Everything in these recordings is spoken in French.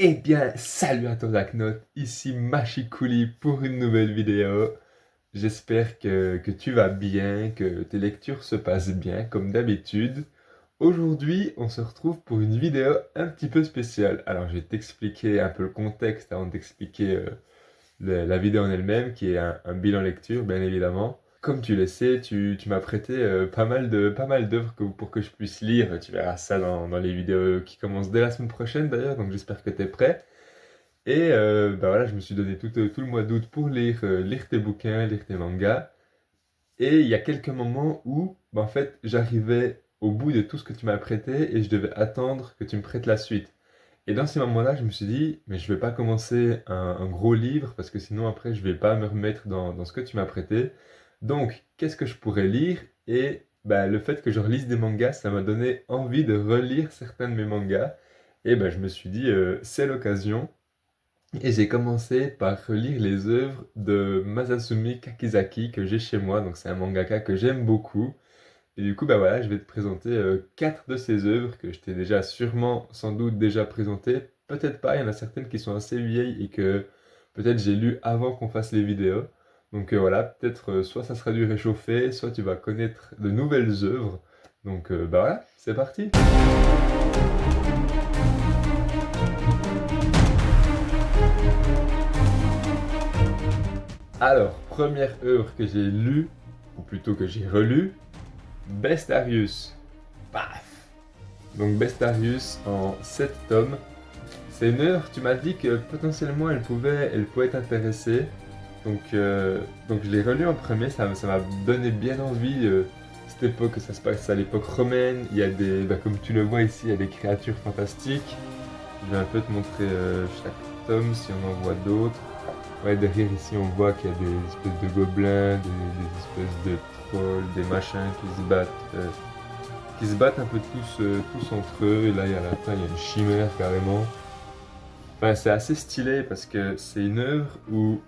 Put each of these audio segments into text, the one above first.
Eh bien, salut à toi Note, ici Machikouli pour une nouvelle vidéo. J'espère que tu vas bien, que tes lectures se passent bien comme d'habitude. Aujourd'hui, on se retrouve pour une vidéo un petit peu spéciale. Alors, je vais t'expliquer un peu le contexte avant de t'expliquer la vidéo en elle-même, qui est un bilan lecture, bien évidemment. Comme tu le sais, tu m'as prêté pas mal d'œuvres pour que je puisse lire. Tu verras ça dans les vidéos qui commencent dès la semaine prochaine d'ailleurs, donc j'espère que tu es prêt. Et bah voilà, je me suis donné tout le mois d'août pour lire tes bouquins, lire tes mangas. Et il y a quelques moments où, bah, en fait, j'arrivais au bout de tout ce que tu m'as prêté et je devais attendre que tu me prêtes la suite. Et dans ces moments-là, je me suis dit, mais je vais pas commencer un gros livre parce que sinon après, je vais pas me remettre dans ce que tu m'as prêté. Donc, qu'est-ce que je pourrais lire? Et bah, le fait que je relise des mangas, ça m'a donné envie de relire certains de mes mangas. Et bah, je me suis dit, c'est l'occasion. Et j'ai commencé par relire les œuvres de Masasumi Kakizaki que j'ai chez moi. Donc c'est un mangaka que j'aime beaucoup. Et du coup, bah voilà, je vais te présenter quatre de ses œuvres que je t'ai déjà sûrement, sans doute déjà présentées. Peut-être pas, il y en a certaines qui sont assez vieilles et que peut-être j'ai lu avant qu'on fasse les vidéos. Donc voilà, peut-être soit ça sera du réchauffé, soit tu vas connaître de nouvelles œuvres. Donc bah voilà, c'est parti! Alors, première œuvre que j'ai lue, ou plutôt que j'ai relue, Bestarius. Paf! Donc Bestarius en 7 tomes. C'est une œuvre, tu m'as dit que potentiellement elle pouvait t'intéresser. Donc je l'ai relue en premier, ça m'a donné bien envie. Cette époque, ça se passe à l'époque romaine. Il y a comme tu le vois ici, il y a des créatures fantastiques. Je vais un peu te montrer chaque tome si on en voit d'autres. Ouais, derrière ici on voit qu'il y a des espèces de gobelins, des espèces de trolls, des machins qui se battent un peu tous entre eux. Et là, à la fin, il y a une chimère carrément. Enfin, c'est assez stylé parce que c'est une œuvre où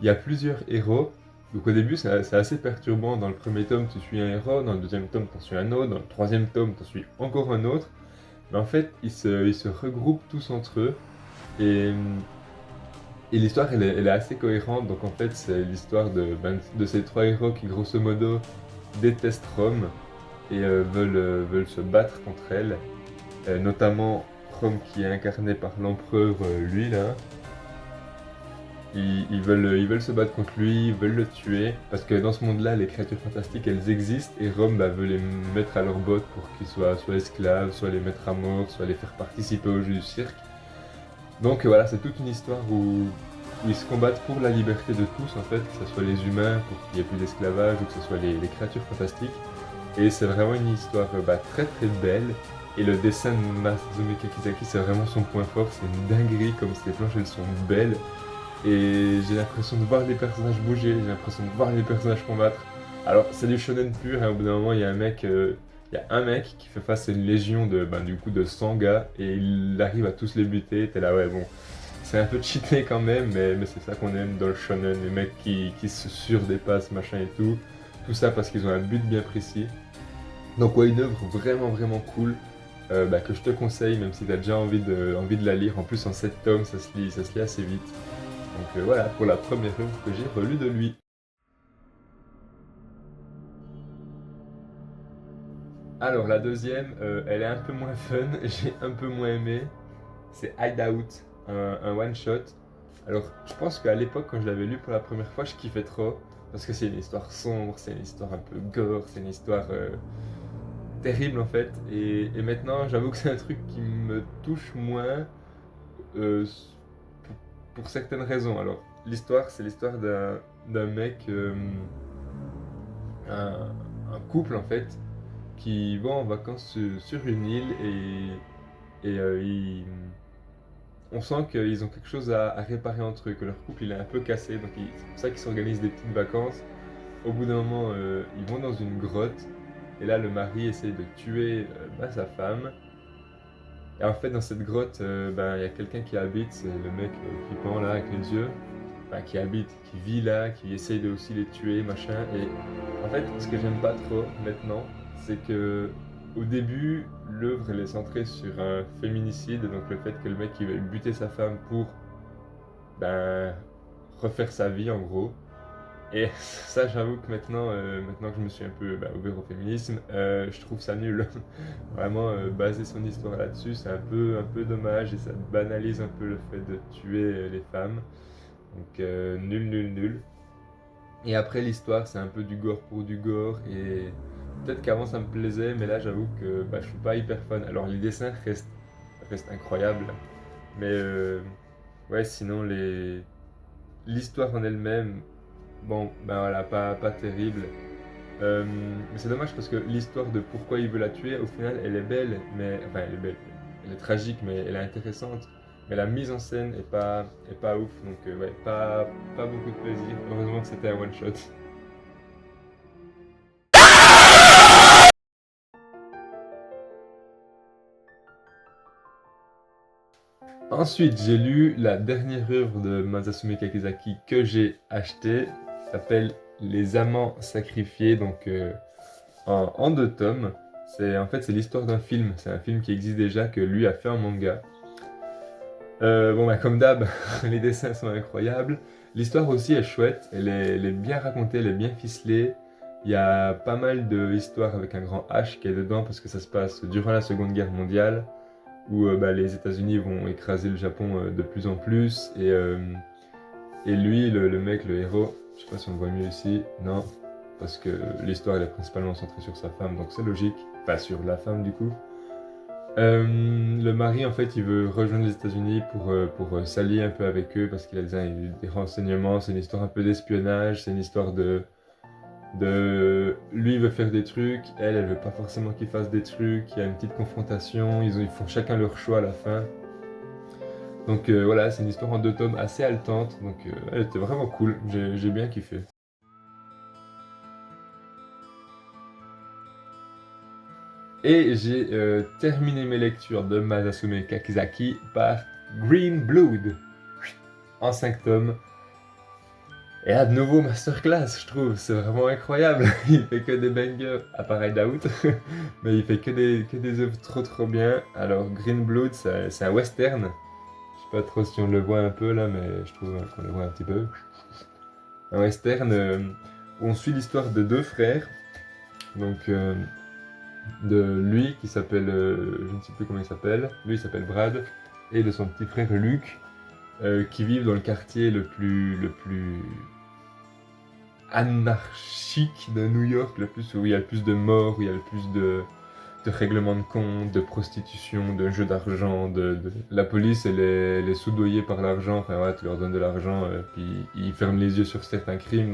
il y a plusieurs héros. Donc au début, c'est assez perturbant. Dans le premier tome, tu suis un héros. Dans le deuxième tome, tu en suis un autre. Dans le troisième tome, tu en suis encore un autre. Mais en fait, ils se regroupent tous entre eux. Et, et l'histoire, elle est assez cohérente. Donc en fait, c'est l'histoire de ces trois héros qui, grosso modo, détestent Rome et veulent se battre contre elle. Notamment Rome qui est incarné par l'empereur, lui là. Ils veulent se battre contre lui, ils veulent le tuer, parce que dans ce monde-là, les créatures fantastiques, elles existent, et Rome veut les mettre à leur botte pour qu'ils soient soit esclaves, soit les mettre à mort, soit les faire participer au jeu du cirque. Donc voilà, c'est toute une histoire où ils se combattent pour la liberté de tous, en fait, que ce soit les humains, pour qu'il n'y ait plus d'esclavage, ou que ce soit les créatures fantastiques. Et c'est vraiment une histoire très très belle. Et le dessin de Masazumi Kakizaki, c'est vraiment son point fort, c'est une dinguerie comme ces planches, elles sont belles. Et j'ai l'impression de voir les personnages bouger, j'ai l'impression de voir les personnages combattre. Alors, c'est du shonen pur, hein, au bout d'un moment, il y a un mec qui fait face à une légion du coup, de 100 gars, et il arrive à tous les buter. T'es là, ouais, bon, c'est un peu cheaté quand même, mais c'est ça qu'on aime dans le shonen, les mecs qui se surdépassent, machin et tout. Tout ça parce qu'ils ont un but bien précis. Donc, ouais, une œuvre vraiment, vraiment cool. Que je te conseille, même si tu as déjà envie de la lire. En plus, en 7 tomes, ça se lit assez vite. Donc voilà pour la première œuvre que j'ai relue de lui. Alors la deuxième, elle est un peu moins fun, j'ai un peu moins aimé. C'est Hideout, un one-shot. Alors je pense qu'à l'époque quand je l'avais lu pour la première fois, je kiffais trop. Parce que c'est une histoire sombre, c'est une histoire un peu gore, c'est une histoire terrible en fait. Et maintenant j'avoue que c'est un truc qui me touche moins euh, pour, pour certaines raisons. Alors l'histoire, c'est l'histoire d'un mec, un, un couple en fait, qui vont en vacances sur une île et on sent qu'ils ont quelque chose à réparer entre eux, que leur couple il est un peu cassé, donc c'est pour ça qu'ils s'organisent des petites vacances. Au bout d'un moment, ils vont dans une grotte et là le mari essaie de tuer sa femme. Et en fait, dans cette grotte, il y a quelqu'un qui habite, c'est le mec flippant là avec les yeux, qui habite, qui vit là, qui essaye de aussi les tuer, machin. Et en fait, ce que j'aime pas trop maintenant, c'est que au début, l'œuvre elle est centrée sur un féminicide, donc le fait que le mec il veuille buter sa femme pour ben, refaire sa vie en gros. Et ça, j'avoue que maintenant que je me suis un peu ouvert au féminisme, je trouve ça nul. Vraiment, baser son histoire là-dessus, c'est un peu dommage et ça banalise un peu le fait de tuer les femmes. Donc, nul, nul, nul. Et après, l'histoire, c'est un peu du gore pour du gore. Et peut-être qu'avant, ça me plaisait, mais là, j'avoue que je suis pas hyper fan. Alors, les dessins restent incroyables. Mais ouais, sinon, l'histoire en elle-même, bon, ben voilà, pas terrible. Mais c'est dommage parce que l'histoire de pourquoi il veut la tuer, au final, elle est belle, mais enfin, elle est belle, elle est tragique, mais elle est intéressante. Mais la mise en scène est pas ouf, donc ouais, pas beaucoup de plaisir. Heureusement que c'était un one shot. Ensuite, j'ai lu la dernière œuvre de Masasume Kakizaki que j'ai achetée. Ça s'appelle Les Amants Sacrifiés, donc en 2 tomes. En fait, c'est l'histoire d'un film. C'est un film qui existe déjà, que lui a fait en manga. Bon, comme d'hab, les dessins sont incroyables. L'histoire aussi est chouette. Elle est bien racontée, elle est bien ficelée. Il y a pas mal d'histoires avec un grand H qui est dedans parce que ça se passe durant la Seconde Guerre mondiale où les États-Unis vont écraser le Japon de plus en plus. Et lui, le mec, le héros, je sais pas si on le voit mieux ici, non, parce que l'histoire elle est principalement centrée sur sa femme, donc c'est logique, pas sur la femme du coup. Le mari, en fait, il veut rejoindre les États-Unis pour s'allier un peu avec eux parce qu'il a des renseignements. C'est une histoire un peu d'espionnage, c'est une histoire de. Lui, il veut faire des trucs, elle veut pas forcément qu'il fasse des trucs. Il y a une petite confrontation, ils font chacun leur choix à la fin. Donc voilà, c'est une histoire en 2 tomes assez haletante, donc elle était vraiment cool, j'ai bien kiffé. Et j'ai terminé mes lectures de Masasume Kakizaki par Green Blood en 5 tomes. Et là, de nouveau, masterclass, je trouve, c'est vraiment incroyable. Il fait que des bangers, à part Ride Out, mais il fait que des œuvres trop trop bien. Alors, Green Blood, c'est un western. Je sais pas trop si on le voit un peu là, mais je trouve qu'on le voit un petit peu. Un western où on suit l'histoire de 2 frères. Donc, de lui qui s'appelle, je ne sais plus comment il s'appelle, lui il s'appelle Brad, et de son petit frère Luke, qui vivent dans le quartier le plus anarchique de New York, où il y a le plus de morts, où il y a le plus de règlements de compte, de prostitution, de jeux d'argent, la police elle est soudoyée par l'argent, enfin ouais, tu leur donnes de l'argent, puis ils ferment les yeux sur certains crimes,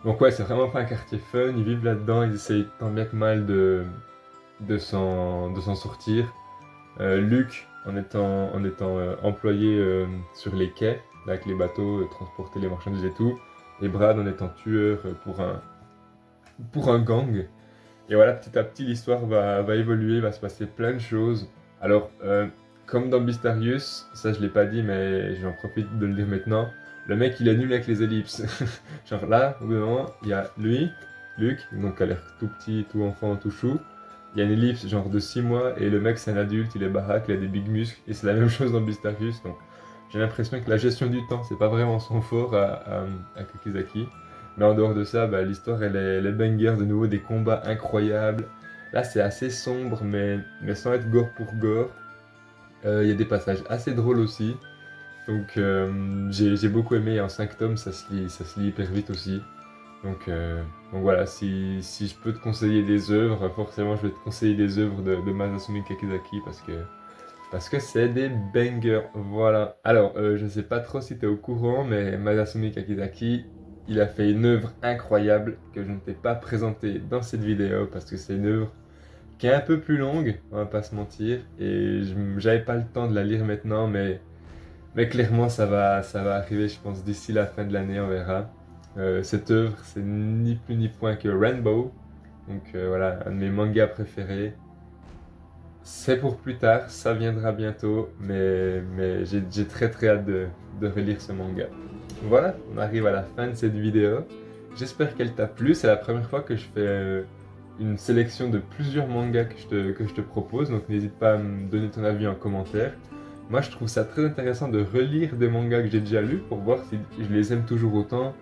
donc ouais, c'est vraiment pas un quartier fun, ils vivent là-dedans, ils essayent tant bien que mal de s'en sortir. Luc, en étant employé sur les quais, avec les bateaux, transporter les marchandises et tout, et Brad en étant tueur pour un gang. Et voilà, petit à petit, l'histoire va évoluer, va se passer plein de choses. Alors, comme dans Beastarius, ça je l'ai pas dit, mais j'en profite de le dire maintenant, le mec il est nul avec les ellipses. Genre là, au bout d'un moment, il y a lui, Luc, donc qui a l'air tout petit, tout enfant, tout chou. Il y a une ellipse genre de 6 mois, et le mec c'est un adulte, il est baraque, il a des big muscles, et c'est la même chose dans Beastarius. Donc j'ai l'impression que la gestion du temps, c'est pas vraiment son fort à Kakizaki. Mais en dehors de ça, l'histoire elle est banger, de nouveau des combats incroyables. Là c'est assez sombre, mais sans être gore pour gore. Il y a des passages assez drôles aussi. Donc j'ai beaucoup aimé, en 5 tomes ça se lit hyper vite aussi. Donc voilà, si je peux te conseiller des œuvres, forcément je vais te conseiller des œuvres de Masasume Kakizaki parce que c'est des bangers, voilà. Alors, je sais pas trop si tu es au courant, mais Masasumi Kakizaki, il a fait une œuvre incroyable que je ne t'ai pas présentée dans cette vidéo parce que c'est une œuvre qui est un peu plus longue, on va pas se mentir, et j'avais pas le temps de la lire maintenant, mais clairement ça va arriver, je pense, d'ici la fin de l'année, on verra. Cette œuvre, c'est ni plus ni moins que Rainbow, donc voilà, un de mes mangas préférés. C'est pour plus tard, ça viendra bientôt, mais j'ai très très hâte de relire ce manga. Voilà, on arrive à la fin de cette vidéo. J'espère qu'elle t'a plu, c'est la première fois que je fais une sélection de plusieurs mangas que je te propose, donc n'hésite pas à me donner ton avis en commentaire. Moi, je trouve ça très intéressant de relire des mangas que j'ai déjà lus pour voir si je les aime toujours autant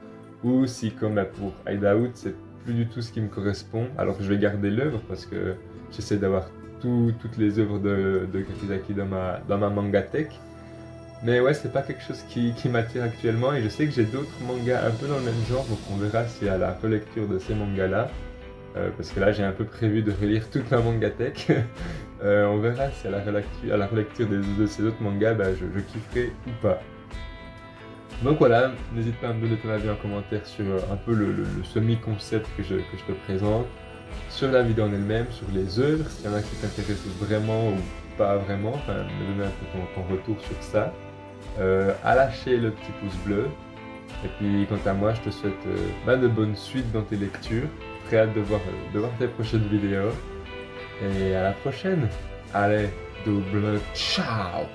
ou si, comme pour Hideout, c'est plus du tout ce qui me correspond. Alors je vais garder l'œuvre parce que j'essaie d'avoir toutes les œuvres de Kakizaki dans ma mangatech. Mais ouais, c'est pas quelque chose qui m'attire actuellement et je sais que j'ai d'autres mangas un peu dans le même genre, donc on verra si à la relecture de ces mangas-là, parce que là j'ai un peu prévu de relire toute ma mangatech, on verra si à la relecture de ces autres mangas, je kifferai ou pas. Donc voilà, n'hésite pas à me donner ton avis en commentaire sur un peu le semi-concept que je te présente, sur la vidéo en elle-même, sur les œuvres, s'il y en a qui t'intéressent vraiment ou pas vraiment, enfin me donner un peu ton retour sur ça. À lâcher le petit pouce bleu. Et puis quant à moi, je te souhaite de bonnes suites dans tes lectures. Très hâte de voir tes prochaines vidéos. Et à la prochaine. Allez, double ciao!